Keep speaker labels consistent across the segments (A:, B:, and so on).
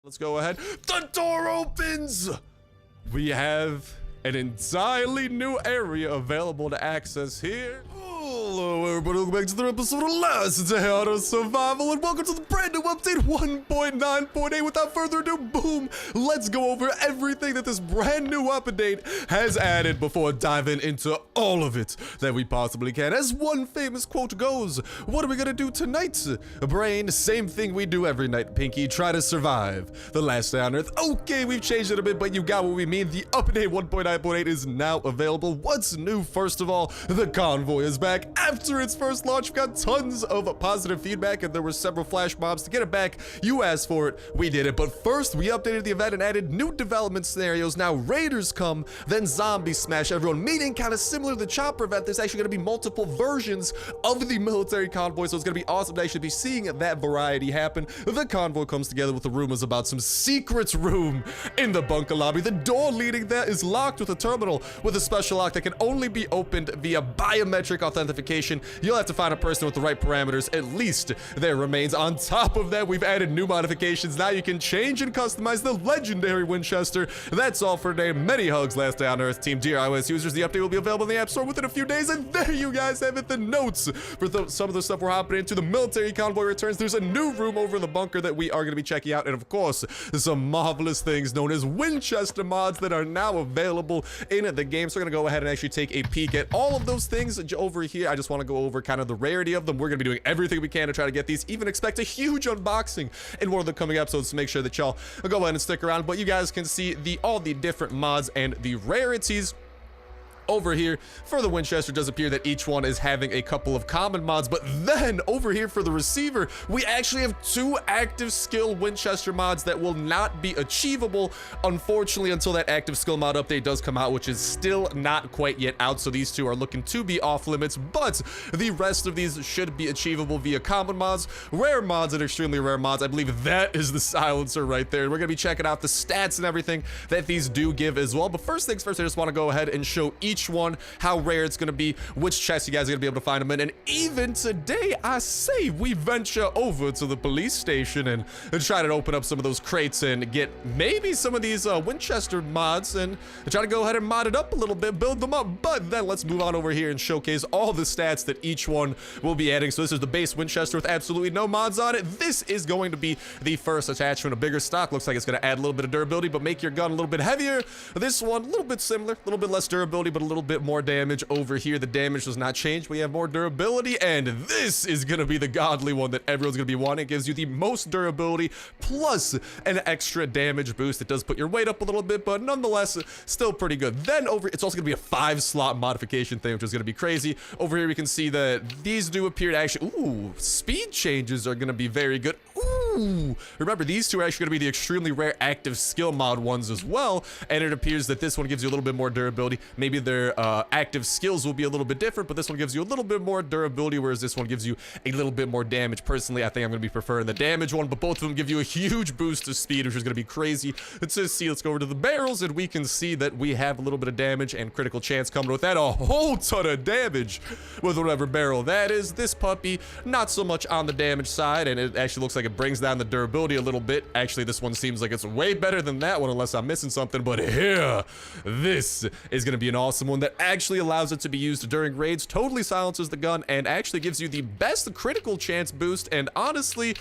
A: Let's go ahead. The door opens! We have an entirely new area available to access here. Hello everybody, welcome back to the episode of Last Day Auto Survival, and welcome to the brand new update 1.9.8. Without further ado, boom, let's go over everything that this brand new update has added before diving into all of it that we possibly can. As one famous quote goes, what are we gonna do tonight? Brain, same thing we do every night, Pinky, try to survive the last day on Earth. Okay, we've changed it a bit, but you got what we mean. The update 1.9.8 is now available. What's new? First of all, the Convoy is back. After its first launch, we got tons of positive feedback, and there were several flash mobs to get it back. You asked for it, we did it. But first, we updated the event and added new development scenarios. Now, raiders come, then zombies smash everyone, meaning kind of similar to the chopper event. There's actually going to be multiple versions of the military convoy, so it's going to be awesome to actually be seeing that variety happen. The convoy comes together with the rumors about some secret room in the bunker lobby. The door leading there is locked with a terminal with a special lock that can only be opened via biometric authentication. You'll have to find a person with the right parameters, at least there remains. On top of that, we've added new modifications. Now you can change and customize the legendary Winchester. That's all for today. Many hugs, Last Day on Earth team. Dear iOS users, the update will be available in the App Store within a few days, and there you guys have it, the notes for some of the stuff we're hopping into. The military convoy returns. There's a new room over in the bunker that we are going to be checking out, and of course, some marvelous things known as Winchester mods that are now available in the game. So we're going to go ahead and actually take a peek at all of those things over here. I just want to go over kind of the rarity of them. We're going to be doing everything we can to try to get these. Even expect a huge unboxing in one of the coming episodes, so make sure that y'all go ahead and stick around. But you guys can see all the different mods and the rarities over here. For the Winchester, it does appear that each one is having a couple of common mods, but then over here for the receiver, we actually have two active skill Winchester mods that will not be achievable, unfortunately, until that active skill mod update does come out, which is still not quite yet out. So these two are looking to be off limits, but the rest of these should be achievable via common mods, rare mods, and extremely rare mods. I believe that is the silencer right there. We're gonna be checking out the stats and everything that these do give as well. But first things first, I just want to go ahead and show each one, how rare it's going to be, which chests you guys are going to be able to find them in. And even today, I say we venture over to the police station and try to open up some of those crates and get maybe some of these Winchester mods and try to go ahead and mod it up a little bit, build them up. But then let's move on over here and showcase all the stats that each one will be adding. So this is the base Winchester with absolutely no mods on it. This is going to be the first attachment, a bigger stock. Looks like it's going to add a little bit of durability, but make your gun a little bit heavier. This one, a little bit similar, a little bit less durability, but a little bit more damage. Over here, the damage does not change. We have more durability, and this is going to be the godly one that everyone's going to be wanting. It gives you the most durability plus an extra damage boost. It does put your weight up a little bit, but nonetheless, still pretty good. Then over, it's also going to be a 5-slot modification thing, which is going to be crazy. Over here, we can see that these do appear to actually, ooh, speed changes are going to be very good. Ooh, remember, these two are actually going to be the extremely rare active skill mod ones as well, and it appears that this one gives you a little bit more durability. Maybe their active skills will be a little bit different, but this one gives you a little bit more durability, whereas this one gives you a little bit more damage. Personally, I think I'm going to be preferring the damage one, but both of them give you a huge boost of speed, which is going to be crazy. Let's just see, let's go over to the barrels, and we can see that we have a little bit of damage and critical chance coming with that. A whole ton of damage with whatever barrel that is. This puppy, not so much on the damage side, and it actually looks like it brings down the durability a little bit. Actually, this one seems like it's way better than that one, unless I'm missing something. But here, this is going to be an awesome one that actually allows it to be used during raids, totally silences the gun, and actually gives you the best critical chance boost, and honestly,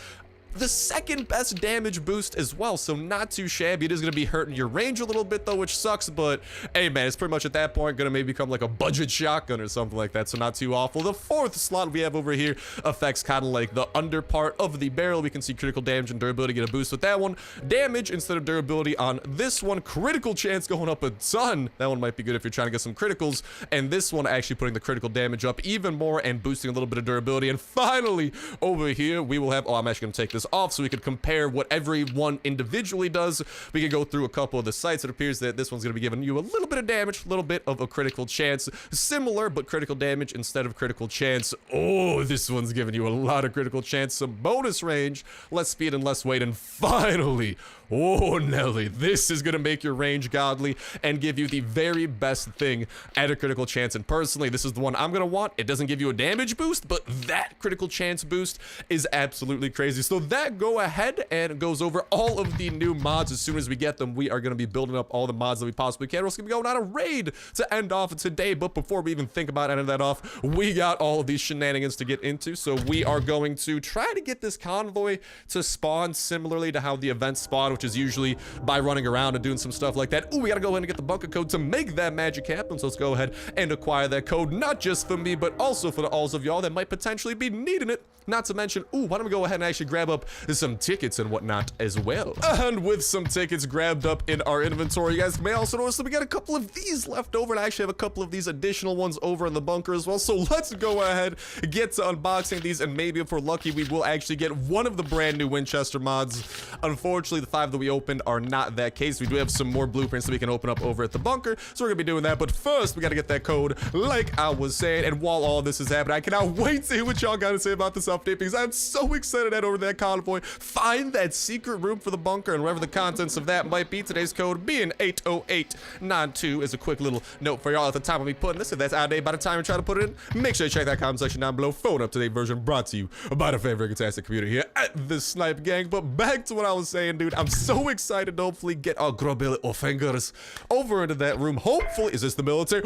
A: the second best damage boost as well, so not too shabby. It is going to be hurting your range a little bit though, which sucks, but hey man, it's pretty much at that point going to maybe become like a budget shotgun or something like that, so not too awful. The fourth slot we have over here affects kind of like the under part of the barrel. We can see critical damage and durability get a boost with that one. Damage instead of durability on this one. Critical chance going up a ton. That one might be good if you're trying to get some criticals, and this one actually putting the critical damage up even more and boosting a little bit of durability. And finally, over here, we will have, oh, I'm actually going to take this off so we could compare what every one individually does. We could go through a couple of the sites. It appears that this one's going to be giving you a little bit of damage, a little bit of a critical chance, similar but critical damage instead of critical chance. Oh, this one's giving you a lot of critical chance, some bonus range, less speed and less weight, and finally, Oh, Nelly, this is going to make your range godly and give you the very best thing at a critical chance. And personally, this is the one I'm going to want. It doesn't give you a damage boost, but that critical chance boost is absolutely crazy. So that go ahead and goes over all of the new mods. As soon as we get them, we are going to be building up all the mods that we possibly can. We're also going to be going on a raid to end off today. But before we even think about ending that off, we got all of these shenanigans to get into. So we are going to try to get this convoy to spawn similarly to how the events spawn, which is usually by running around and doing some stuff like that. Ooh, we gotta go ahead and get the bunker code to make that magic happen. So let's go ahead and acquire that code, not just for me, but also for the alls of y'all that might potentially be needing it. Not to mention, ooh, why don't we go ahead and actually grab up some tickets and whatnot as well. And with some tickets grabbed up in our inventory, you guys may also notice that we got a couple of these left over, and I actually have a couple of these additional ones over in the bunker as well. So let's go ahead, get to unboxing these, and maybe if we're lucky, we will actually get one of the brand new Winchester mods. Unfortunately, the 5 that we opened are not that case. We do have some more blueprints that we can open up over at the bunker, so we're gonna be doing that. But first, we gotta get that code, like I was saying. And while all this is happening, I cannot wait to hear what y'all gotta say about this update, because I'm so excited to head over to that convoy, find that secret room for the bunker, and whatever the contents of that might be. Today's code being 80892 is a quick little note for y'all at the time of me putting this. If that's out of date by the time you try to put it in, make sure you check that comment section down below for an up-to-date version brought to you by the favorite fantastic community here at the Snipe Gang. But back to what I was saying, dude, I'm so excited to hopefully get our grubby little fingers over into that room. Hopefully, is this the military?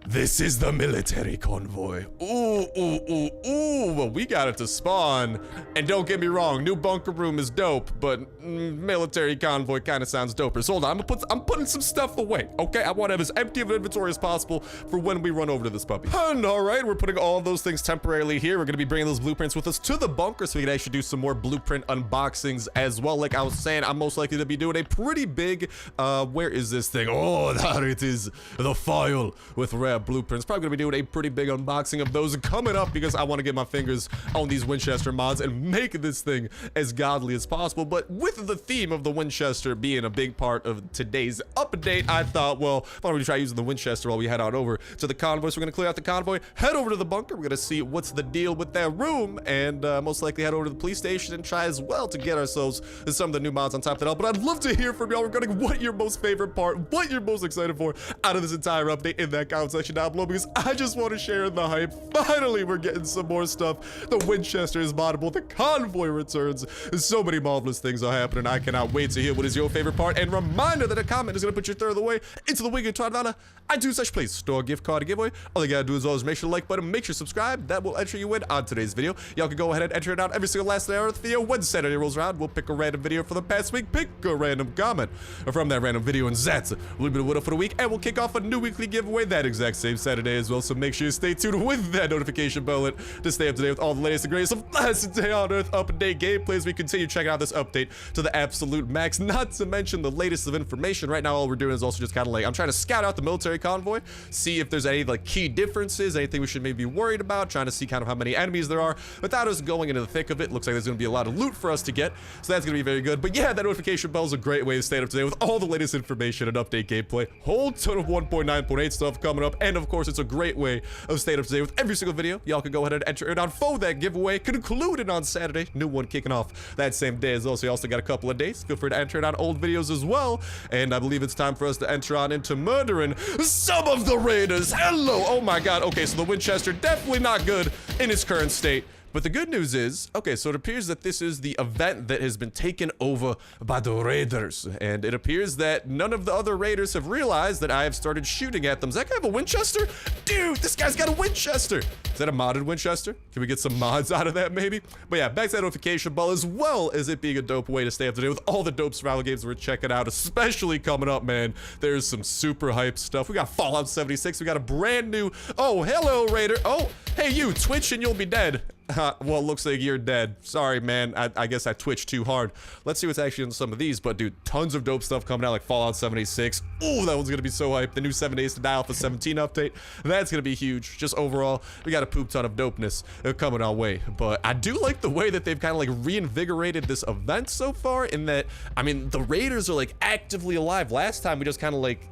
A: This is the military convoy. Ooh. Well, we got it to spawn. And don't get me wrong, new bunker room is dope, but military convoy kind of sounds doper. So hold on, I'm putting some stuff away, okay? I want to have as empty of an inventory as possible for when we run over to this puppy. And all right, we're putting all of those things temporarily here. We're going to be bringing those blueprints with us to the bunker so we can actually do some more blueprint unboxings as well. Like I was saying, I'm most likely to be doing a pretty big, where is this thing? Oh, there it is, the file with rare blueprints. Probably gonna be doing a pretty big unboxing of those coming up, because I want to get my fingers on these Winchester mods and make this thing as godly as possible. But with the theme of the Winchester being a big part of today's update, I thought, well, why don't we try using the Winchester while we head on over to the convoy. So we're gonna clear out the convoy, head over to the bunker. We're gonna see what's the deal with that room, and most likely head over to the police station and try as well to get ourselves some of the new mods on top of that all. But I'd love to hear from y'all regarding what your most favorite part, what you're most excited for out of this entire update in that comment section down below, because I just want to share in the hype. Finally, we're getting some more stuff. The Winchester is moddable. The convoy returns. So many marvelous things are happening. I cannot wait to hear what is your favorite part. And reminder that a comment is going to put your third of the way into the Wing Valor. I do such place. Store gift card giveaway. All you gotta do is always make sure to like button, make sure to subscribe. That will enter you in on today's video. Y'all can go ahead and enter it out every single last day of the video. When Saturday rolls around, we'll pick a random video for the past week. Pick a random comment from that random video, and that's a little bit of winner for the week. And we'll kick off a new weekly giveaway that exact same Saturday as well. So make sure you stay tuned with that notification bell to stay up to date with all the latest and greatest of last day on Earth update gameplays. We continue checking out this update to the absolute max, not to mention the latest of information. Right now, all we're doing is also just kind of like, I'm trying to scout out the military convoy, see if there's any like key differences, anything we should maybe be worried about, trying to see kind of how many enemies there are without us going into the thick of it. Looks like there's going to be a lot of loot for us to get, so that's going to be very good. But yeah, that notification bell is a great way to stay up to date with all the latest information and update gameplay. Whole ton of 1.9.8 stuff coming up, and of course, it's a great way of staying up to date with every single video. Y'all can go ahead and enter it on for that giveaway, concluded on Saturday. New one kicking off that same day as well, so you also got a couple of days. Feel free to enter it on old videos as well. And I believe it's time for us to enter on into murdering some of the raiders. Hello. Oh my god. Okay, so the Winchester definitely not good in its current state. But the good news is, okay, so it appears that this is the event that has been taken over by the raiders. And it appears that none of the other raiders have realized that I have started shooting at them. Does that guy have a Winchester? Dude, this guy's got a Winchester. Is that a modded Winchester? Can we get some mods out of that maybe? But yeah, back to that notification bell, as well as it being a dope way to stay up to date with all the dope survival games we're checking out, especially coming up, man. There's some super hype stuff. We got Fallout 76. We got a brand new, oh, hello, raider. Oh, hey, you, twitch and you'll be dead. Well, it looks like you're dead. Sorry, man. I guess I twitched too hard. Let's see what's actually in some of these. But, dude, tons of dope stuff coming out, like Fallout 76. Ooh, that one's going to be so hyped. The new 7 Days to Die Alpha 17 update. That's going to be huge. Just overall, we got a poop ton of dopeness coming our way. But I do like the way that they've kind of, like, reinvigorated this event so far, in that, I mean, the raiders are, like, actively alive. Last time, we just kind of, like,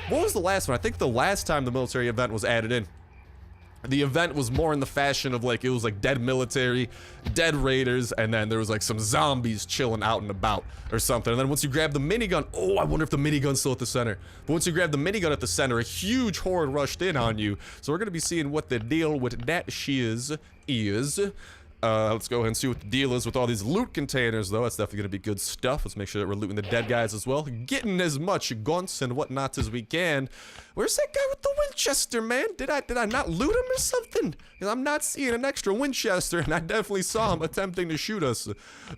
A: what was the last one? I think the last time the military event was added in, The event was more in the fashion of like, it was like dead military, dead raiders, and then there was like some zombies chilling out and about or something. And then once you grab the minigun, oh, I wonder if the minigun's still at the center. But once you grab the minigun at the center, a huge horde rushed in on you. So we're gonna be seeing what the deal with that shiz is. Let's go ahead and see what the deal is with all these loot containers, though. That's definitely gonna be good stuff. Let's make sure that we're looting the dead guys as well, getting as much guns and whatnot as we can. Where's that guy with the Winchester, man? Did I not loot him or something? Because I'm not seeing an extra Winchester, and I definitely saw him attempting to shoot us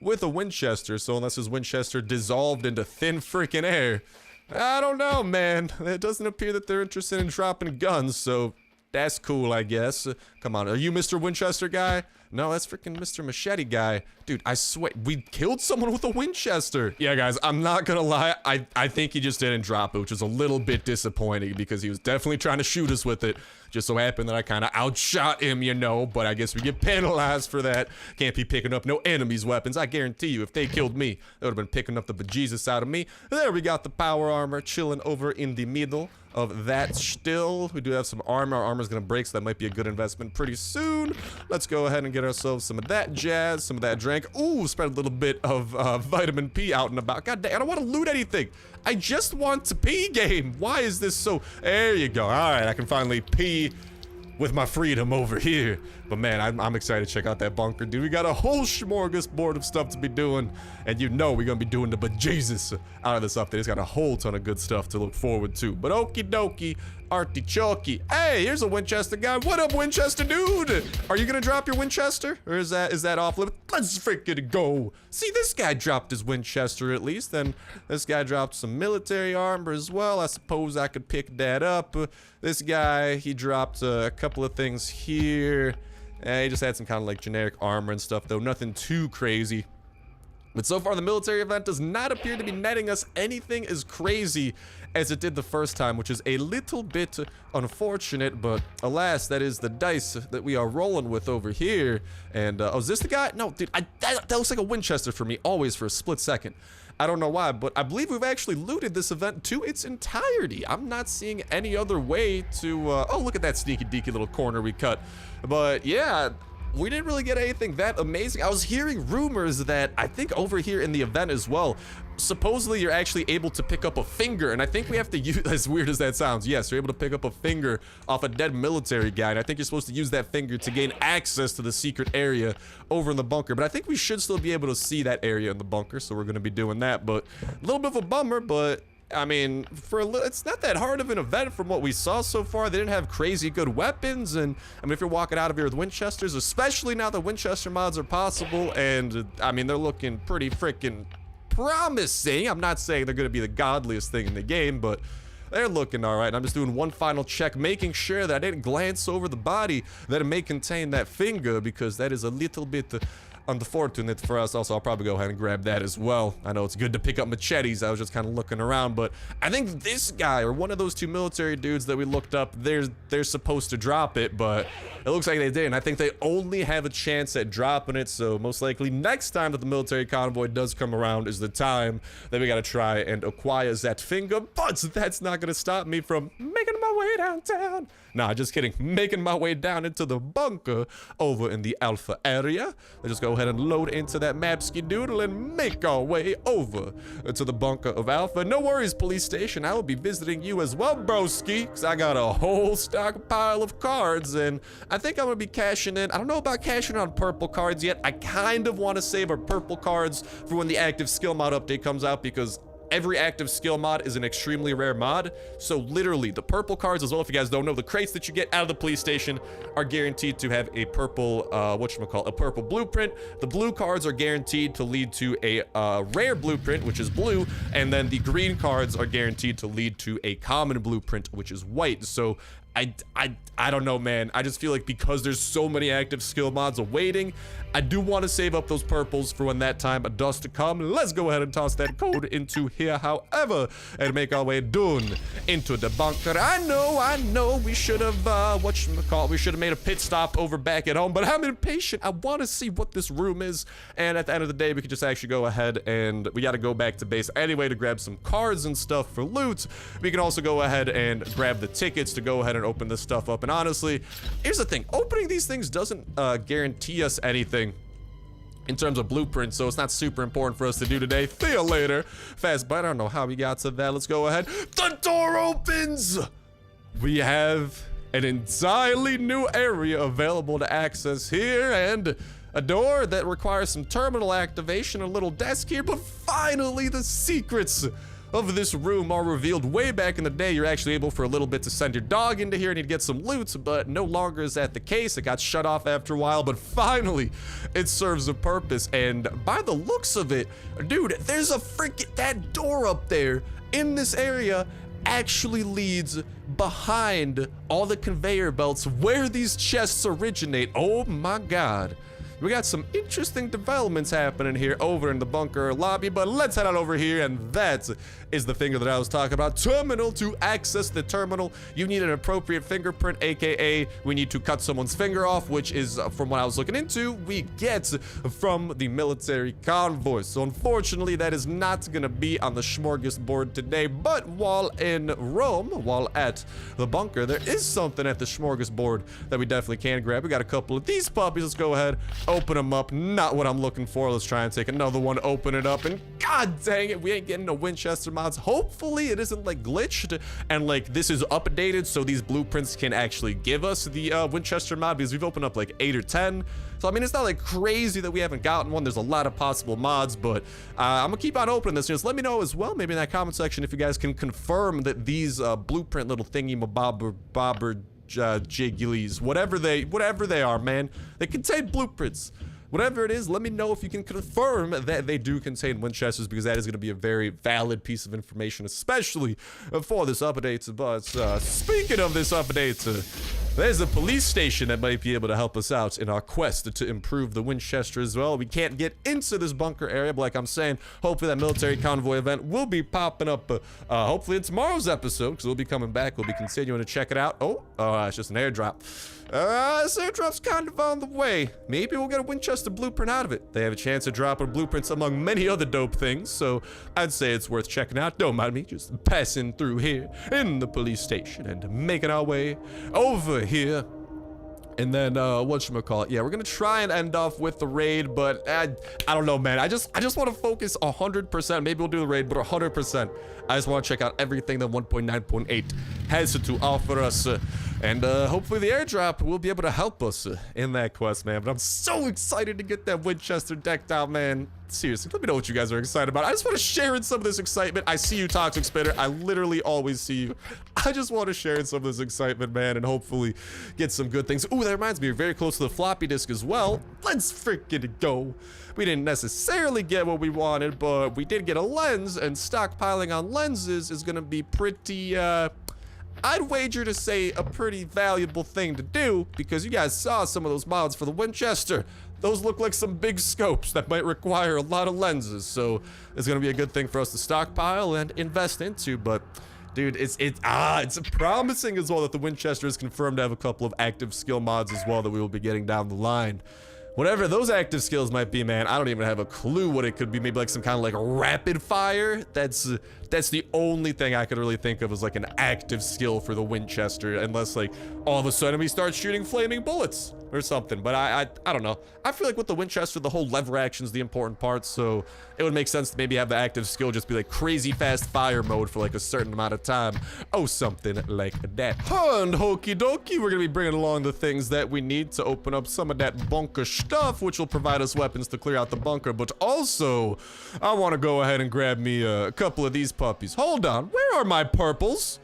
A: with a Winchester. So unless his Winchester dissolved into thin freaking air, I don't know, man. It doesn't appear that they're interested in dropping guns, so that's cool, I guess. Come on, are you Mr. Winchester guy? No, that's freaking Mr. Machete guy. Dude, I swear, we killed someone with a Winchester. Yeah, guys, I'm not gonna lie. I think he just didn't drop it, which is a little bit disappointing because he was definitely trying to shoot us with it. Just so happened that I kind of outshot him, you know, but I guess we get penalized for that. Can't be picking up no enemies' weapons. I guarantee you, if they killed me, they would have been picking up the bejesus out of me. There we got the power armor chilling over in the middle of that still. We do have some armor. Our armor's gonna break, so that might be a good investment pretty soon. Let's go ahead and get ourselves some of that jazz, some of that drink. Ooh, spread a little bit of vitamin P out and about. God dang, I don't want to loot anything. I just want to pee game. Why is this so... There you go. All right, I can finally pee with my freedom over here. But man, I'm excited to check out that bunker, dude. We got a whole smorgasbord of stuff to be doing, and you know we're gonna be doing the bejesus out of this update. It's got a whole ton of good stuff to look forward to. But okie dokie, artichoke. Hey, here's a Winchester guy. What up, Winchester dude? Are you gonna drop your Winchester, or is that off limit? Let's freaking go. See, this guy dropped his Winchester at least, and this guy dropped some military armor as well. I suppose I could pick that up. This guy, he dropped a couple of things here. He just had some kind of like generic armor and stuff, though nothing too crazy. But so far, the military event does not appear to be netting us anything as crazy as it did the first time, which is a little bit unfortunate, but alas, that is the dice that we are rolling with over here. And, oh, is this the guy? No, dude, that looks like a Winchester for me, always for a split second. I don't know why, but I believe we've actually looted this event to its entirety. I'm not seeing any other way to, oh, look at that sneaky deaky little corner we cut. But yeah, we didn't really get anything that amazing. I was hearing rumors that I think over here in the event as well, supposedly you're actually able to pick up a finger, and I think we have to use, as weird as that sounds, yes, you're able to pick up a finger off a dead military guy, and I think you're supposed to use that finger to gain access to the secret area over in the bunker. But I think we should still be able to see that area in the bunker, so we're going to be doing that. But a little bit of a bummer, but I mean, it's not that hard of an event from what we saw so far. They didn't have crazy good weapons, and I mean, if you're walking out of here with Winchesters, especially now that Winchester mods are possible, and I mean, they're looking pretty freaking promising. I'm not saying they're going to be the godliest thing in the game, but they're looking all right. I'm just doing one final check, making sure that I didn't glance over the body that it may contain that finger, because that is a little bit unfortunate for us. Also, I'll probably go ahead and grab that as well. I know it's good to pick up machetes. I was just kind of looking around, but I think this guy or one of those two military dudes that we looked up, they're supposed to drop it, but it looks like they didn't. I think they only have a chance at dropping it, so most likely next time that the military convoy does come around is the time that we gotta try and acquire that finger. But that's not gonna stop me from making my way downtown. Nah, just kidding. Making my way down into the bunker over in the Alpha area. Let's just go ahead and load into that mapski doodle and make our way over to the bunker of Alpha. No worries, police station. I will be visiting you as well, broski, because I got a whole stockpile of cards, and I think I'm going to be cashing in. I don't know about cashing on purple cards yet. I kind of want to save our purple cards for when the active skill mod update comes out, because every active skill mod is an extremely rare mod. So literally, the purple cards as well, if you guys don't know, the crates that you get out of the police station are guaranteed to have a purple, a purple blueprint. The blue cards are guaranteed to lead to a rare blueprint, which is blue. And then the green cards are guaranteed to lead to a common blueprint, which is white. So I don't know, man. I just feel like because there's so many active skill mods awaiting, I do want to save up those purples for when that time does to come. Let's go ahead and toss that code into here, however, and make our way down into the bunker. I know, we should have, we should have made a pit stop over back at home, but I'm impatient. I want to see what this room is, and at the end of the day, we could just actually go ahead and we got to go back to base anyway to grab some cards and stuff for loot. We can also go ahead and grab the tickets to go ahead and open this stuff up. And honestly, here's the thing. Opening these things doesn't guarantee us anything in terms of blueprints, so it's not super important for us to do today. See you later. Fast, but I don't know how we got to that. Let's go ahead. The door opens! We have an entirely new area available to access here, and a door that requires some terminal activation, a little desk here, but finally the secrets of this room are revealed. Way back in the day, you're actually able for a little bit to send your dog into here and he'd get some loot, but no longer is that the case. It got shut off after a while, but finally it serves a purpose. And by the looks of it, dude, there's a freaking, that door up there in this area actually leads behind all the conveyor belts where these chests originate. Oh my God. We got some interesting developments happening here over in the bunker lobby, but let's head on over here, and that is the finger that I was talking about. Terminal. To access the terminal, you need an appropriate fingerprint, aka we need to cut someone's finger off, which is, from what I was looking into, we get from the military convoy. So unfortunately, that is not gonna be on the smorgasbord today, but while in Rome, while at the bunker, there is something at the smorgasbord that we definitely can grab. We got a couple of these puppies. Let's go ahead, open them up. Not what I'm looking for. Let's try and take another one, open it up, and god dang it, we ain't getting no Winchester mods. Hopefully it isn't like glitched and like this is updated so these blueprints can actually give us the Winchester mod, because we've opened up like 8 or 10. So I mean, it's not like crazy that we haven't gotten one. There's a lot of possible mods, but I'm gonna keep on opening this. Just let me know as well, maybe in that comment section, if you guys can confirm that these blueprint little thingy bobber jigglies, whatever they are, man, they contain blueprints. Whatever it is, let me know if you can confirm that they do contain Winchesters, because that is going to be a very valid piece of information, especially for this update. But speaking of this update, there's a police station that might be able to help us out in our quest to improve the Winchester as well. We can't get into this bunker area, but like I'm saying, hopefully that military convoy event will be popping up hopefully in tomorrow's episode, because we'll be coming back. We'll be continuing to check it out. Oh, it's just an airdrop. This airdrop's kind of on the way. Maybe we'll get a Winchester blueprint out of it. They have a chance of dropping blueprints among many other dope things, so I'd say it's worth checking out. Don't mind me, just passing through here in the police station and making our way over here. And then, whatchamacallit, yeah, we're gonna try and end off with the raid, but I don't know, man. I just want to focus 100%. Maybe we'll do the raid, but 100%. I just want to check out everything that 1.9.8 has to offer us. And hopefully the airdrop will be able to help us in that quest, man. But I'm so excited to get that Winchester decked out, man. Seriously, let me know what you guys are excited about. I just want to share in some of this excitement. I see you, Toxic Spitter. I literally always see you. I just want to share in some of this excitement, man, and hopefully get some good things. Ooh, that reminds me, we're very close to the floppy disk as well. Let's freaking go. We didn't necessarily get what we wanted, but we did get a lens, and stockpiling on lenses is going to be pretty, I'd wager to say a pretty valuable thing to do, because you guys saw some of those mods for the Winchester. Those look like some big scopes that might require a lot of lenses, so it's gonna be a good thing for us to stockpile and invest into. But dude, it's promising as well that the Winchester is confirmed to have a couple of active skill mods as well that we will be getting down the line. Whatever those active skills might be, man, I don't even have a clue what it could be. Maybe like some kind of like rapid fire. That's the only thing I could really think of as like an active skill for the Winchester, unless like all of a sudden we start shooting flaming bullets or something. But I don't know. I feel like with the Winchester, the whole lever action is the important part, so it would make sense to maybe have the active skill just be like crazy fast fire mode for like a certain amount of time. Oh, something like that. And hokey dokey, we're gonna be bringing along the things that we need to open up some of that bunker stuff, which will provide us weapons to clear out the bunker. But also, I want to go ahead and grab me a couple of these puppies. Hold on, where are my purples?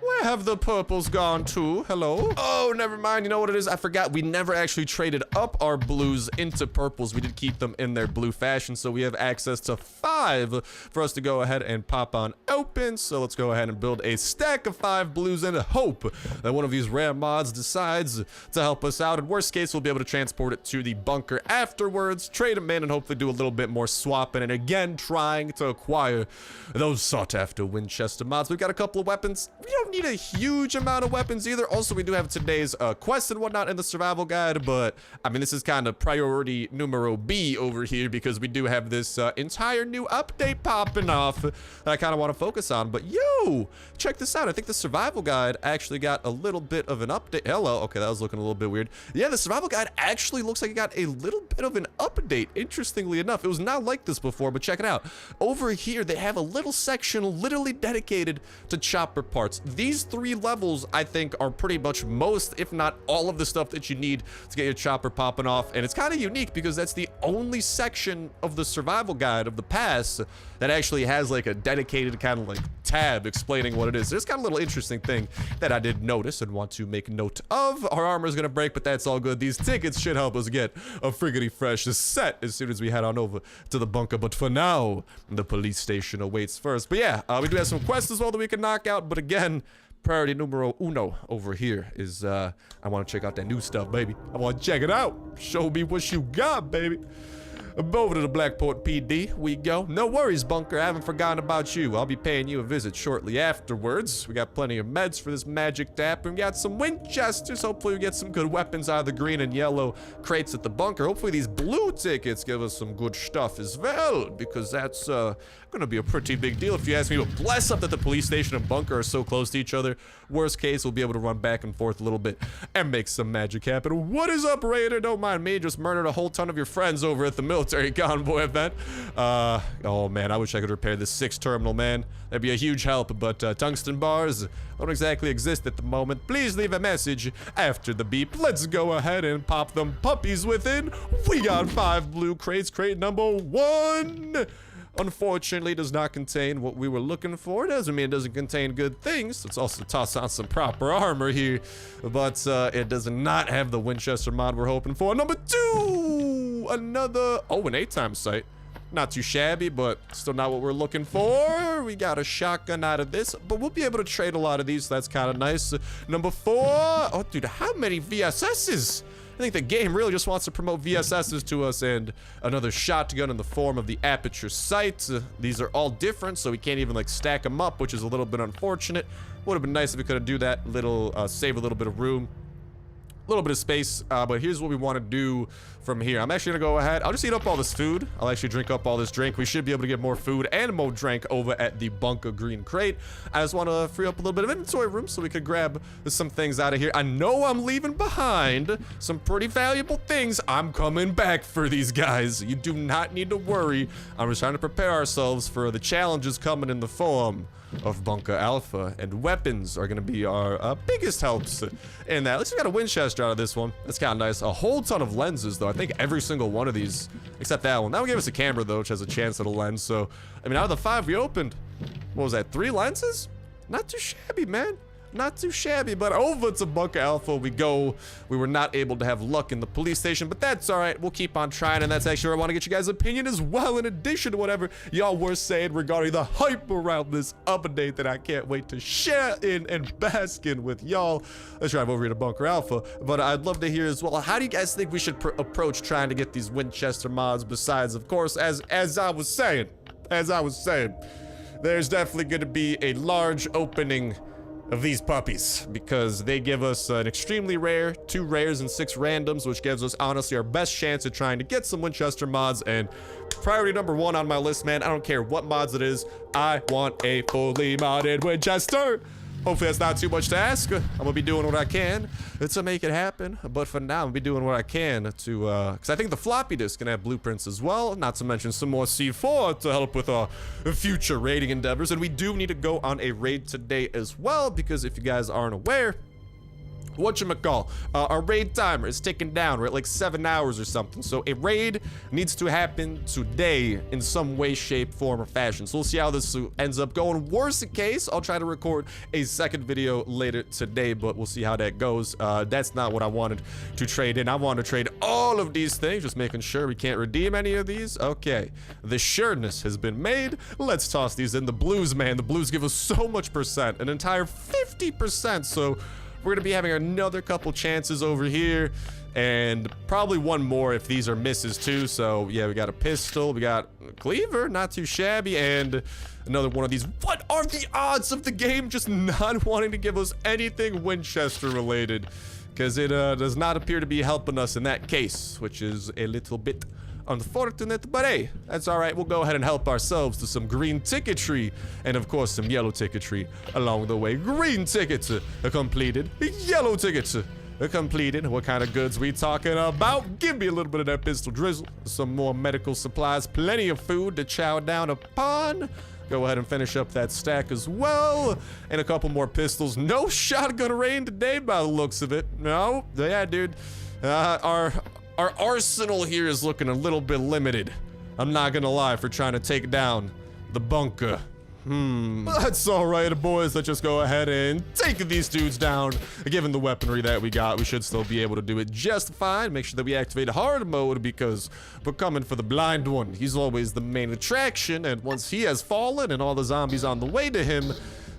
A: Where have the purples gone to? Hello? Oh, never mind. You know what it is? I forgot. We never actually traded up our blues into purples. We did keep them in their blue fashion, so we have access to 5 for us to go ahead and pop on open. So let's go ahead and build a stack of 5 blues and hope that one of these rare mods decides to help us out. In worst case, we'll be able to transport it to the bunker afterwards, trade them in, and hopefully do a little bit more swapping, and again, trying to acquire those sought-after Winchester mods. We've got a couple of weapons. We don't need need a huge amount of weapons either. Also, we do have today's quest and whatnot in the survival guide, but I mean, this is kind of priority numero B over here because we do have this entire new update popping off that I kind of want to focus on. But yo, check this out. I think the survival guide actually got a little bit of an update. Hello. Okay, that was looking a little bit weird. Yeah, the survival guide actually looks like it got a little bit of an update. Interestingly enough, it was not like this before, but check it out. Over here, they have a little section literally dedicated to chopper parts. These 3 levels, I think, are pretty much most, if not all of the stuff that you need to get your chopper popping off. And it's kind of unique because that's the only section of the survival guide of the pass that actually has like a dedicated kind of like tab explaining what it is. There's kind of a little interesting thing that I did notice and want to make note of. Our armor is going to break, but that's all good. These tickets should help us get a friggity fresh set as soon as we head on over to the bunker. But for now, the police station awaits first. But yeah, we do have some quests as well that we can knock out. But again, priority numero uno over here is I want to check out that new stuff, baby. I want to check it out. Show me what you got, baby. Over to the Blackport PD we go. No worries, Bunker. I haven't forgotten about you. I'll be paying you a visit shortly afterwards. We got plenty of meds for this magic tap, and we got some Winchesters. Hopefully we get some good weapons out of the green and yellow crates at the bunker. Hopefully these blue tickets give us some good stuff as well, because that's gonna be a pretty big deal if you ask me. But bless up that the police station and bunker are so close to each other. Worst case, we'll be able to run back and forth a little bit and make some magic happen. What is up, Raider? Don't mind me. Just murdered a whole ton of your friends over at the military convoy event. Oh man, I wish I could repair this 6 terminal, man. That'd be a huge help, but tungsten bars don't exactly exist at the moment. Please leave a message after the beep. Let's go ahead and pop them puppies within. We got 5 blue crates. Crate number 1. Unfortunately, does not contain what we were looking for. Doesn't mean it doesn't contain good things. Let's also toss on some proper armor here, but it does not have the Winchester mod we're hoping for. Number 2, another, an 8-time sight. Not too shabby, but still not what we're looking for. We got a shotgun out of this, but we'll be able to trade a lot of these, so that's kind of nice. Number 4, oh dude, how many VSSs? I think the game really just wants to promote VSSs to us, and another shotgun in the form of the aperture sight. These are all different, so we can't even like stack them up, which is a little bit unfortunate. Would have been nice if we could have do that. Save a little bit of room, a little bit of space. But here's what we want to do from here. I'm actually gonna go ahead. I'll just eat up all this food. I'll actually drink up all this drink. We should be able to get more food and more drink over at the bunker green crate. I just want to free up a little bit of inventory room so we could grab some things out of here. I know I'm leaving behind some pretty valuable things. I'm coming back for these guys. You do not need to worry. I'm just trying to prepare ourselves for the challenges coming in the form of Bunker Alpha, and weapons are going to be our biggest helps in that. At least we got a Winchester out of this one. That's kind of nice. A whole ton of lenses, though. I think every single one of these, except that one. That one gave us a camera, though, which has a chance at a lens. So, I mean, out of the 5 we opened, what was that, 3 lenses? Not too shabby, man. Not too shabby, but over to Bunker Alpha we go. We were not able to have luck in the police station, but that's all right. We'll keep on trying, and that's actually where I want to get you guys' opinion as well, in addition to whatever y'all were saying regarding the hype around this update that I can't wait to share in and bask in with y'all. Let's drive over here to Bunker Alpha, but I'd love to hear as well, how do you guys think we should approach trying to get these Winchester mods, besides, of course, as I was saying, there's definitely going to be a large opening of these puppies, because they give us an extremely rare, 2 rares and 6 randoms, which gives us honestly our best chance at trying to get some Winchester mods. And priority number 1 on my list, man, I don't care what mods it is, I want a fully modded Winchester. Hopefully that's not too much to ask. I'm gonna be doing what I can to make it happen, but for now I'm gonna be doing what I can to because I think the floppy disk can have blueprints as well, not to mention some more C4 to help with our future raiding endeavors. And we do need to go on a raid today as well, because if you guys aren't aware, whatchamacall, our raid timer is ticking down. We're at like 7 hours or something, so a raid needs to happen today in some way, shape, form, or fashion. So we'll see how this ends up going. Worst case, I'll try to record a second video later today, but we'll see how that goes. That's not what I wanted to trade in. I want to trade all of these things, just making sure we can't redeem any of these. Okay, the sureness has been made. Let's toss these in. The blues, man, the blues give us so much percent, an entire 50%, so we're gonna be having another couple chances over here. and probably one more if these are misses too. So yeah, we got a pistol, we got a cleaver, not too shabby, and another one of these. What are the odds of the game just not wanting to give us anything Winchester related? Because it does not appear to be helping us in that case, which is a little bit unfortunate, but hey, that's all right. We'll go ahead and help ourselves to some green ticketry, and of course some yellow ticketry along the way. Green tickets completed, yellow tickets completed. What kind of goods we talking about? Give me a little bit of that pistol drizzle, some more medical supplies, plenty of food to chow down upon. Go ahead and finish up that stack as well, and a couple more pistols. No shotgun rain today by the looks of it. No, yeah, dude, our arsenal here is looking a little bit limited. I'm not gonna lie, for trying to take down the bunker. That's all right, boys. Let's just go ahead and take these dudes down. Given the weaponry that we got, we should still be able to do it just fine. Make sure that we activate hard mode because we're coming for the blind one. He's always the main attraction, and once he has fallen and all the zombies on the way to him,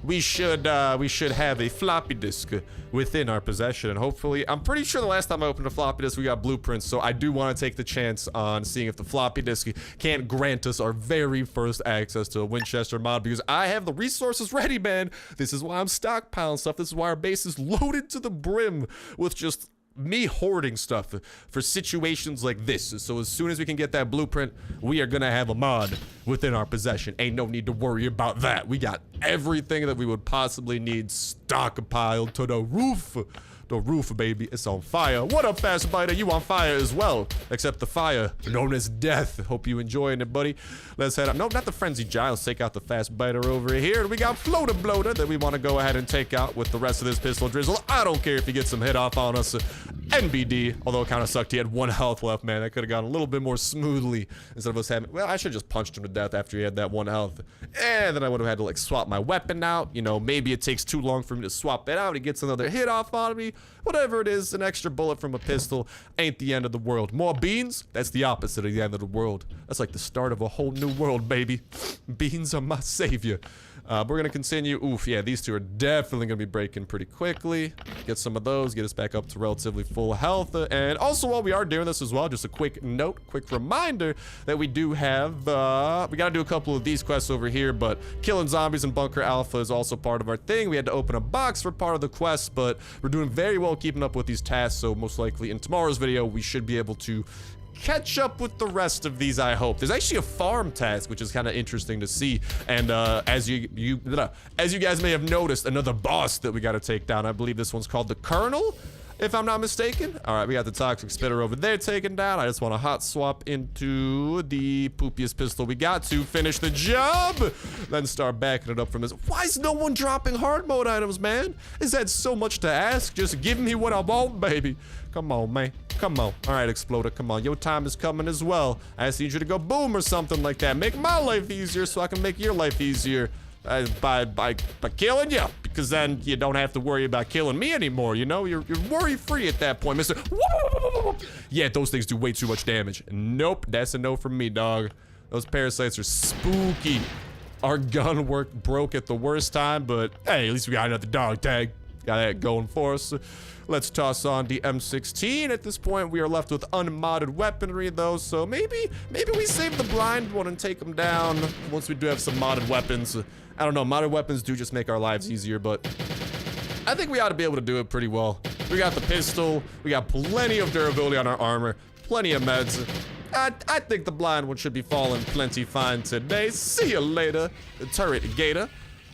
A: we should have a floppy disk within our possession, and hopefully, I'm pretty sure the last time I opened a floppy disk, we got blueprints, so I do want to take the chance on seeing if the floppy disk can't grant us our very first access to a Winchester mod, because I have the resources ready, man. This is why I'm stockpiling stuff. This is why our base is loaded to the brim with just me hoarding stuff for situations like this. So as soon as we can get that blueprint, we are gonna have a mod within our possession. Ain't no need to worry about that. We got everything that we would possibly need stockpiled to the roof. The roof, baby, it's on fire. What up, Fast Biter? You on fire as well, except the fire known as death. Hope you enjoying it, buddy. Let's head up. No, not the Frenzy Giles. Take out the Fast Biter over here. We got Floater Bloater that we want to go ahead and take out with the rest of this pistol drizzle. I don't care if he gets some hit off on us. NBD, although it kind of sucked. He had 1 health left, man. That could have gone a little bit more smoothly instead of us having... Well, I should have just punched him to death after he had that 1 health. And then I would have had to, like, swap my weapon out. You know, maybe it takes too long for me to swap that out. He gets another hit off on me. Whatever it is, an extra bullet from a pistol ain't the end of the world. More beans? That's the opposite of the end of the world. That's like the start of a whole new world, baby. Beans are my savior. We're gonna continue. Oof, yeah, these two are definitely gonna be breaking pretty quickly. Get some of those, get us back up to relatively full health. And also, while we are doing this as well, just a quick note, quick reminder that we do have, we gotta do a couple of these quests over here, but killing zombies in Bunker Alpha is also part of our thing. We had to open a box for part of the quest, but we're doing very well keeping up with these tasks, so most likely in tomorrow's video, we should be able to catch up with the rest of these, I hope. There's actually a farm task, which is kind of interesting to see. And as you guys may have noticed, another boss that we got to take down. I believe this one's called the Colonel, if I'm not mistaken. All right, we got the toxic spitter over there taken down. I just want to hot swap into the poopiest pistol we got to finish the job, then start backing it up from this. Why is no one dropping hard mode items, man? Is that so much to ask? Just give me what I want, baby. Come on, man. Come on. All right, Exploder, come on. Your time is coming as well. I just need you to go boom or something like that. Make my life easier so I can make your life easier by killing you. Because then you don't have to worry about killing me anymore, you know? You're worry-free at that point, Mr. Yeah, those things do way too much damage. Nope, that's a no from me, dog. Those parasites are spooky. Our gun broke at the worst time, but hey, at least we got another dog tag. Got that going for us. Let's toss on the M16. At this point, we are left with unmodded weaponry, though, so maybe we save the blind one and take him down once we do have some modded weapons. I don't know, modded weapons do just make our lives easier, but I think we ought to be able to do it pretty well. We got the pistol, we got plenty of durability on our armor, plenty of meds. I think the blind one should be falling plenty fine today. See you later, the turret gator.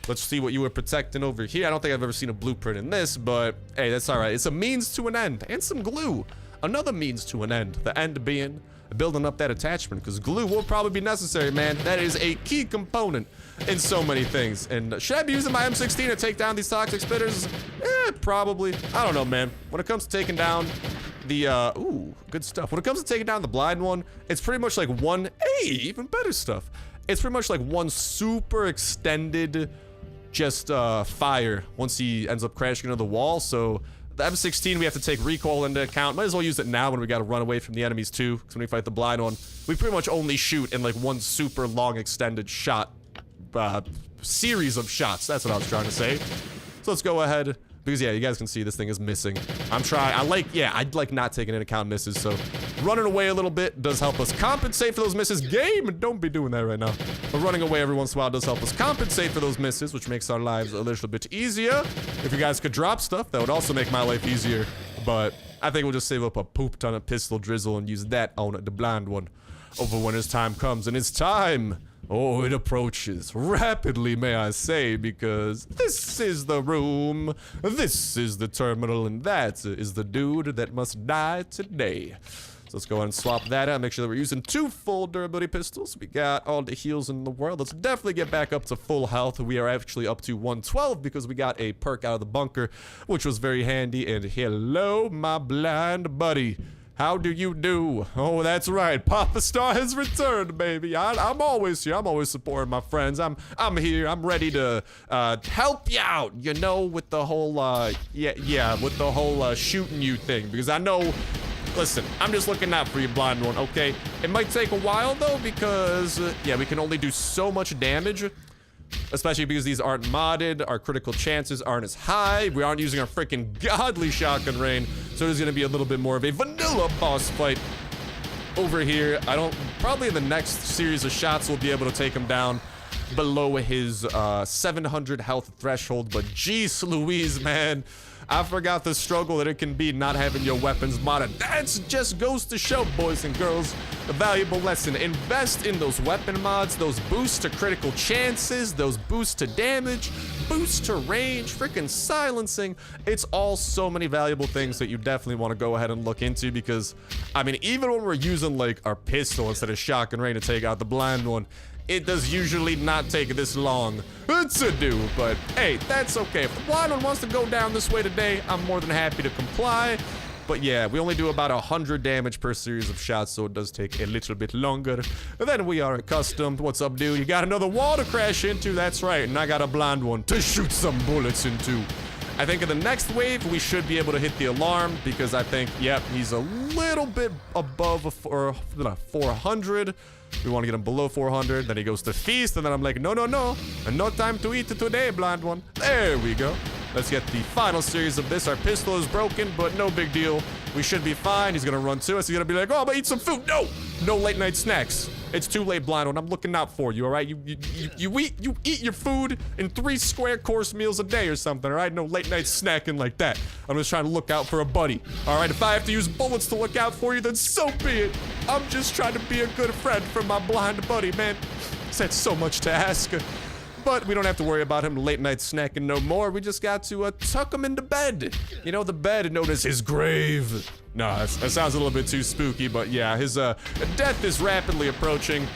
A: Let's see what you were protecting over here. I don't think I've ever seen a blueprint in this, but hey, that's all right. It's a means to an end, and some glue. Another means to an end. The end being building up that attachment, because glue will probably be necessary, man. That is a key component in so many things. And should I be using my M16 to take down these toxic spitters? Probably. I don't know, man. When it comes to taking down the, ooh, good stuff. When it comes to taking down the blind one, it's pretty much like one, hey, even better stuff. It's pretty much like one super extended just fire once he ends up crashing into the wall. So the M16, we have to take recoil into account. Might as well use it now when we got to run away from the enemies too, because when we fight the blind one, we pretty much only shoot in like one super long extended shot, series of shots. That's what I was trying to say. So let's go ahead, Because yeah, you guys can see this thing is missing. I like not taking into account misses, so running away a little bit does help us compensate for those misses. Game, don't be doing that right now. But running away every once in a while does help us compensate for those misses, which makes our lives a little bit easier. If you guys could drop stuff, that would also make my life easier. But I think we'll just save up a poop ton of pistol drizzle and use that on the blind one over when his time comes. And it's time. Oh, it approaches rapidly, may I say, because this is the room, this is the terminal, and that is the dude that must die today. So let's go ahead and swap that out, make sure that we're using 2 full durability pistols. We got all the heals in the world. Let's definitely get back up to full health. We are actually up to 112 because we got a perk out of the bunker, which was very handy. And hello, my blind buddy. How do you do? Oh, that's right. Papa Star has returned, baby. I'm always here. I'm always supporting my friends. I'm here. I'm ready to help you out, you know, with the whole, with the whole shooting you thing. Because I know, listen, I'm just looking out for you, blind one, okay? It might take a while, though, because, we can only do so much damage. Especially because these aren't modded, our critical chances aren't as high, we aren't using our freaking godly shotgun rain, so there's gonna be a little bit more of a vanilla boss fight over here. Probably in the next series of shots we'll be able to take him down below his 700 health threshold, but jeez Louise, man. I forgot the struggle that it can be not having your weapons modded. That just goes to show, boys and girls, a valuable lesson. Invest in those weapon mods, those boosts to critical chances, those boosts to damage, boosts to range, freaking silencing. It's all so many valuable things that you definitely want to go ahead and look into because, I mean, even when we're using like our pistol instead of shotgun rain to take out the blind one, it does usually not take this long to do, but hey, that's okay. If the blind one wants to go down this way today, I'm more than happy to comply. But yeah, we only do about 100 damage per series of shots, so it does take a little bit longer than we are accustomed. What's up, dude? You got another wall to crash into? That's right, and I got a blind one to shoot some bullets into. I think in the next wave, we should be able to hit the alarm because I think, yep, he's a little bit above 400. We want to get him below 400. Then he goes to feast, and then I'm like, no, and no time to eat today, blind one. There we go. Let's get the final series of this. Our pistol is broken, but no big deal. We should be fine. He's gonna run to us. He's gonna be like, oh, I'm gonna eat some food. No late night snacks. It's too late, blind one. I'm looking out for you, all right? You eat your food in 3 square course meals a day or something, all right? No late night snacking like that. I'm just trying to look out for a buddy, all right? If I have to use bullets to look out for you, then so be it. I'm just trying to be a good friend for my blind buddy, man. That's so much to ask. But we don't have to worry about him late night snacking no more. We just got to tuck him into bed. You know, the bed known as his grave. No, that sounds a little bit too spooky, but yeah, his death is rapidly approaching.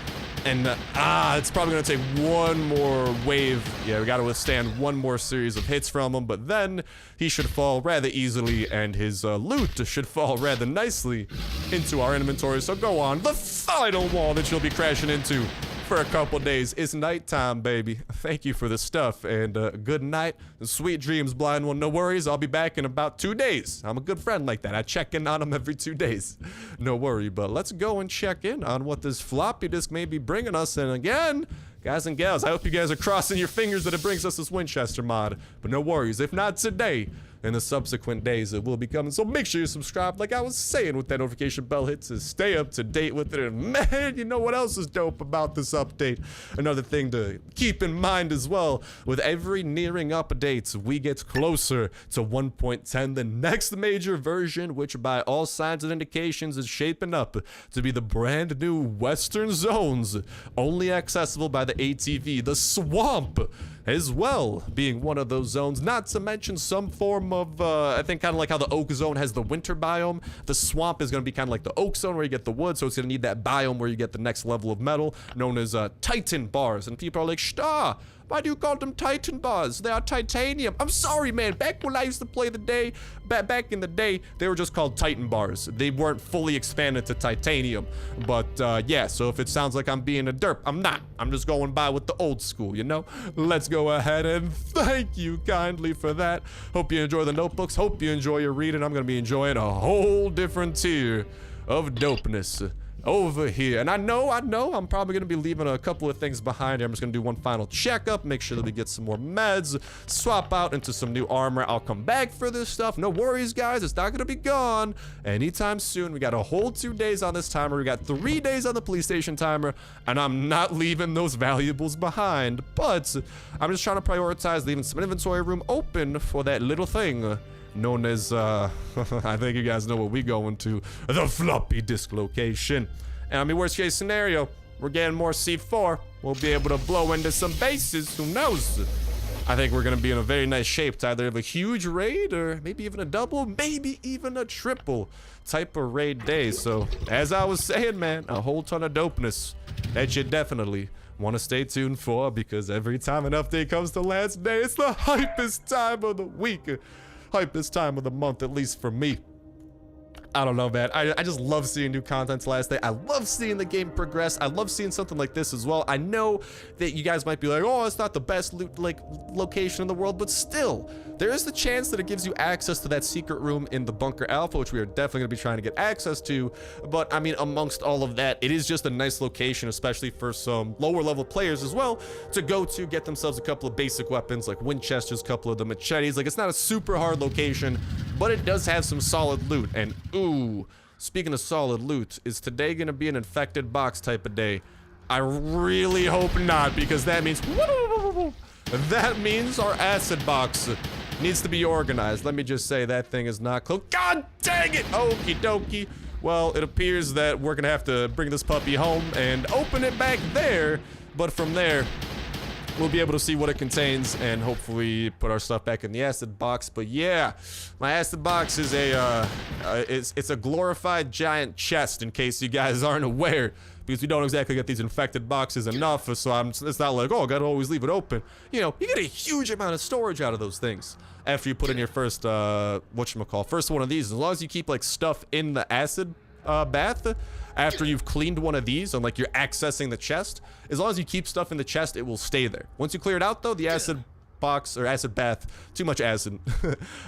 A: And it's probably gonna take one more wave. Yeah, we gotta withstand one more series of hits from him, but then he should fall rather easily and his loot should fall rather nicely into our inventory. So go on, the final wall that you'll be crashing into for a couple days. It's nighttime, baby. Thank you for the stuff, and good night and sweet dreams, blind one. No worries, I'll be back in about 2 days. I'm a good friend like that. I check in on him every 2 days. No worry, but let's go and check in on what this floppy disk may be bringing us. And again, guys and gals, I hope you guys are crossing your fingers that it brings us this Winchester mod. But no worries, if not today, in the subsequent days it will be coming. So make sure you subscribe, like I was saying, with that notification bell hit to stay up to date with it. And man, you know what else is dope about this update? Another thing to keep in mind as well, with every nearing updates, we get closer to 1.10, the next major version, which by all signs and indications is shaping up to be the brand new Western Zones, only accessible by the ATV, the Swamp, as well being one of those zones, not to mention some form of, I think kind of like how the Oak Zone has the winter biome, the Swamp is going to be kind of like the Oak Zone where you get the wood, so it's going to need that biome where you get the next level of metal, known as Titan bars, and people are like, Star, why do you call them Titan bars? They are titanium. I'm sorry, man. Back when I used to play back in the day, they were just called Titan bars. They weren't fully expanded to titanium. But yeah, so if it sounds like I'm being a derp, I'm not. I'm just going by with the old school, you know? Let's go ahead and thank you kindly for that. Hope you enjoy the notebooks. Hope you enjoy your reading. I'm going to be enjoying a whole different tier of dopeness. over here. And I know I'm probably gonna be leaving a couple of things behind here. I'm just gonna do one final checkup, make sure that we get some more meds, swap out into some new armor. I'll come back for this stuff. No worries, guys. It's not gonna be gone anytime soon. We got a whole 2 days on this timer. We got 3 days on the police station timer, and I'm not leaving those valuables behind. But I'm just trying to prioritize leaving some inventory room open for that little thing known as, I think you guys know what we going to, the floppy disk location. And I mean, worst case scenario, we're getting more C4. We'll be able to blow into some bases, who knows? I think we're gonna be in a very nice shape to either have a huge raid or maybe even a double, maybe even a triple type of raid day. So, as I was saying, man, a whole ton of dopeness that you definitely want to stay tuned for, because every time an update comes to last day, it's the hypest time of the week. Hypest time of the month, at least for me. I don't know, man. I just love seeing new content last day. I love seeing the game progress. I love seeing something like this as well. I know that you guys might be like, oh, it's not the best loot location in the world, but still, there is the chance that it gives you access to that secret room in the Bunker Alpha, which we are definitely going to be trying to get access to. But I mean, amongst all of that, it is just a nice location, especially for some lower level players as well, to go to get themselves a couple of basic weapons like Winchesters, a couple of the machetes. Like, it's not a super hard location, but it does have some solid loot. And ooh, speaking of solid loot, is today gonna be an infected box type of day? I really hope not, because that means our acid box needs to be organized. Let me just say that thing is not close. God dang it! Okie dokie. Well, it appears that we're gonna have to bring this puppy home and open it back there, but from there we'll be able to see what it contains and hopefully put our stuff back in the acid box. But yeah, my acid box is it's a glorified giant chest, in case you guys aren't aware, because we don't exactly get these infected boxes enough. So it's not like, oh, gotta always leave it open. You know, you get a huge amount of storage out of those things after you put in your first first one of these. As long as you keep like stuff in the acid bath after you've cleaned one of these and like you're accessing the chest, as long as you keep stuff in the chest, it will stay there. Once you clear it out though, the acid box or acid bath, too much acid,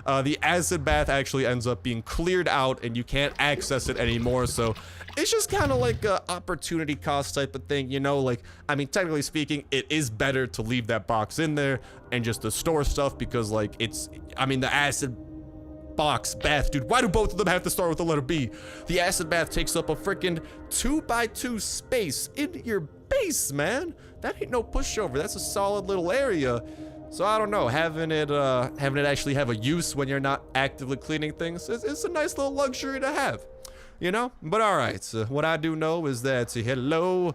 A: the acid bath actually ends up being cleared out and you can't access it anymore. So it's just kind of like a opportunity cost type of thing, you know? Like, I mean, technically speaking, it is better to leave that box in there and just to store stuff, because like the acid box bath, dude, why do both of them have to start with the letter B? The acid bath takes up a freaking 2x2 space in your base, man. That ain't no pushover. That's a solid little area. So I don't know, having it actually have a use when you're not actively cleaning things, it's a nice little luxury to have, you know? But all right, so what I do know is that, hello,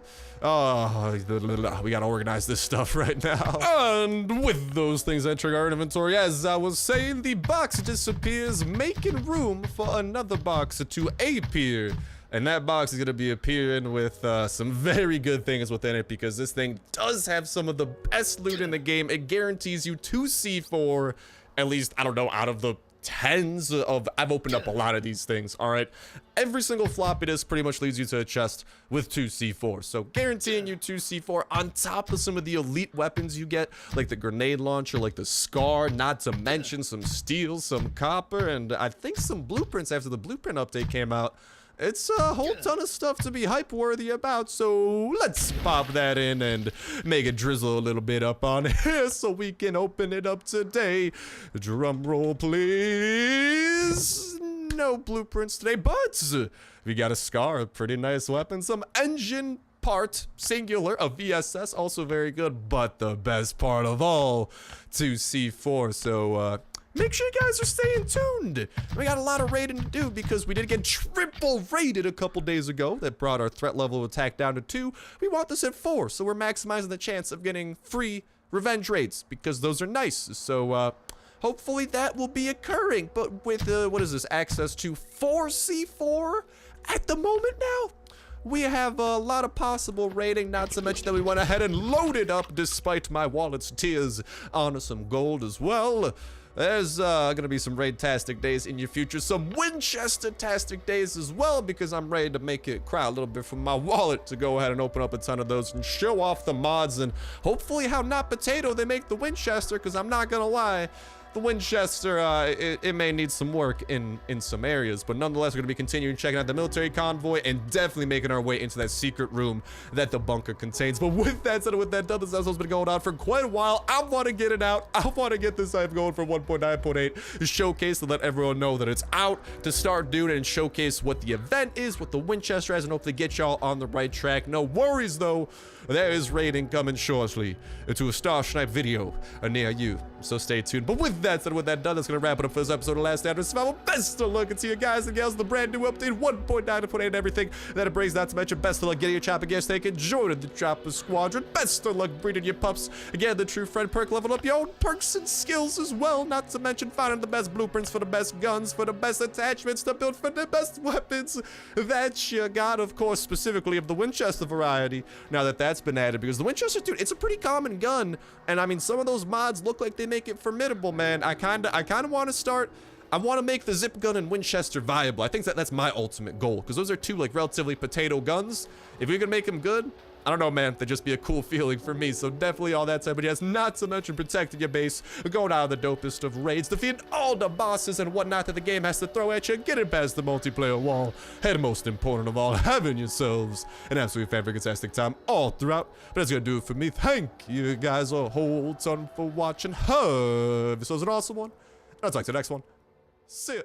A: we gotta organize this stuff right now. And with those things entering our inventory, as I was saying, the box disappears, making room for another box to appear. And that box is gonna be appearing with some very good things within it, because this thing does have some of the best loot in the game. It guarantees you 2 C4, at least, I don't know, out of the tens of, I've opened up a lot of these things, all right? Every single floppy disk pretty much leads you to a chest with 2 C4. So guaranteeing you 2 C4 on top of some of the elite weapons you get, like the grenade launcher, like the Scar, not to mention some steel, some copper, and I think some blueprints after the blueprint update came out. It's a whole ton of stuff to be hype worthy about, so let's pop that in and make it drizzle a little bit up on here so we can open it up today. Drum roll, please. No blueprints today, but we got a Scar, a pretty nice weapon, some engine part, singular, a VSS, also very good, but the best part of all, 2 C4, so make sure you guys are staying tuned. We got a lot of raiding to do, because we did get triple raided a couple days ago. That brought our threat level of attack down to 2. We want this at 4, so we're maximizing the chance of getting free revenge raids, because those are nice. So hopefully that will be occurring. But with what is this, access to 4 C4 at the moment now, we have a lot of possible raiding, not to mention that we went ahead and loaded up, despite my wallet's tears, on some gold as well. There's gonna be some raid-tastic days in your future, some Winchester-tastic days as well, because I'm ready to make it cry a little bit from my wallet to go ahead and open up a ton of those and show off the mods and hopefully how not potato they make the Winchester, because I'm not gonna lie, the Winchester, it may need some work in some areas, but nonetheless, we're going to be continuing checking out the military convoy and definitely making our way into that secret room that the bunker contains. But with that said, with that done, this episode's been going on for quite a while. I want to get it out. I want to get this hype going for 1.9.8 to showcase to let everyone know that it's out, to start doing it and showcase what the event is, what the Winchester has, and hopefully get y'all on the right track. No worries, though. There is raiding coming shortly to a Starsnipe video near you, so stay tuned. But with that said, with that done, that's going to wrap it up for this episode of Last Stand of Survival. Best of luck to you guys and gals, the brand new update 1.9.8 and everything that it brings, not to mention best of luck getting your chopper gear taken, joining the chopper squadron, best of luck breeding your pups, again, the true friend perk, level up your own perks and skills as well, not to mention finding the best blueprints for the best guns, for the best attachments to build for the best weapons that you got, of course, specifically of the Winchester variety, now that that's been added, because the Winchester, dude, it's a pretty common gun, and I mean, some of those mods look like they make it formidable, man. I kind of want to start, I want to make the zip gun and Winchester viable. I think that's my ultimate goal, because those are two, like, relatively potato guns. If we can make them good, I don't know, man, that'd just be a cool feeling for me. So definitely all that said, but yes, not to mention protecting your base, going out of the dopest of raids, defeating all the bosses and whatnot that the game has to throw at you, getting past the multiplayer wall, and most important of all, having yourselves an absolutely fantastic time all throughout. But that's gonna do it for me. Thank you guys a whole ton for watching. This was an awesome one. I'll talk to the next one. See ya.